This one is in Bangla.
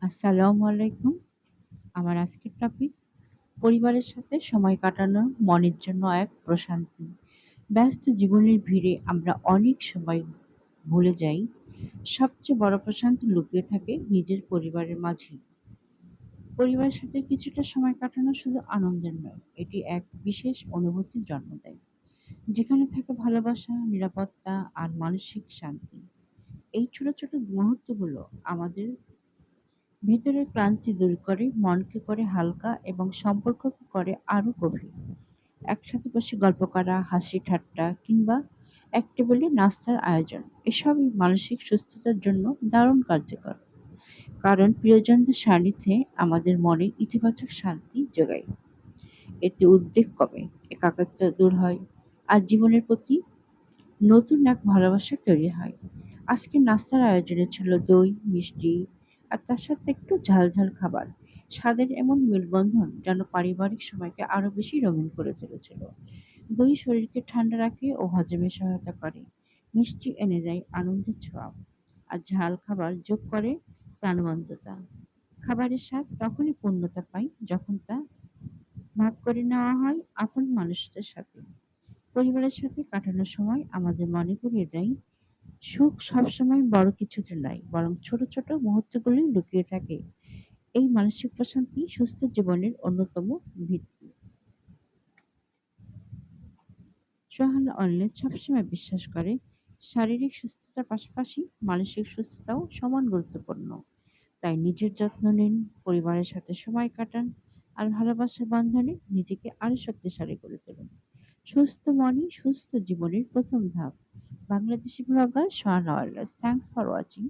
আসসালামু আলাইকুম। আমার আজকের টপিক পরিবারের সাথে সময় কাটানো মনের জন্য এক প্রশান্তি। ব্যস্ত জীবনের ভিড়ে আমরা অনেক সময় ভুলে যাই সবচেয়ে বড় প্রশান্তি লুকিয়ে থাকে নিজের পরিবারের মাঝেই। পরিবারের সাথে কিছুটা সময় কাটানো শুধু আনন্দের নয়, এটি এক বিশেষ অনুভূতির জন্ম দেয়। যেখানে থাকে ভালোবাসা, নিরাপত্তা আর মানসিক শান্তি। এই ছোট ছোট মুহূর্তগুলো আমাদের ভিতরের ক্লান্তি দূর করে, মনকে করে হালকা এবং সম্পর্ককে করে আরো গভীর। একসাথে বসে গল্প করা, হাসি ঠাট্টা কিংবা এক টেবিলে নাস্তার আয়োজন এসবই মানসিক সুস্থতার জন্য দারুণ কার্যকর। কারণ প্রিয়জনদের সান্নিধ্যে আমাদের মনে ইতিবাচক শান্তি যোগায়। এতে উদ্বেগ কমে, একাকিত্ব দূর হয় আর জীবনের প্রতি নতুন এক ভালোবাসা তৈরি হয়। আজকের নাস্তার আয়োজনে ছিল দই, মিষ্টি আর তার সাথে একটু ঝাল ঝাল খাবার। স্বাদের এমন মেলবন্ধন যেন পারিবারিক সময়কে আরো বেশি রঙিন করে তুলেছিল। দই শরীরকে ঠান্ডা রাখে ও হজমে সহায়তা করে। মিষ্টি এনে দেয় আনন্দের ছোঁয়া। আর ঝাল খাবার যোগ করে প্রাণবন্ততা। খাবারের স্বাদ তখনই পূর্ণতা পায় যখন তা ভাগ করে নেওয়া হয় আপন মানুষদের সাথে। পরিবারের সাথে কাটানোর সময় আমাদের মনে করিয়ে দেয় সুখ সবসময় বড় কিছুতে নয়, বরং ছোট ছোট মুহূর্তগুলোই লুকিয়ে থাকে। এই মানসিক প্রশান্তি সুস্থ জীবনের অন্যতম ভিত্তি। সোহান অনলে সবসময় বিশ্বাস করে শারীরিক সুস্থতার পাশাপাশি মানসিক সুস্থতাও সমান গুরুত্বপূর্ণ। তাই নিজের যত্ন নিন, পরিবারের সাথে সময় কাটান আর ভালোবাসার বন্ধনে নিজেকে আরো শক্তিশালী করে তুলুন। সুস্থ মনই সুস্থ জীবনের প্রথম ধাপ। Bangladeshi blogger Sohana wireless. Thanks for watching.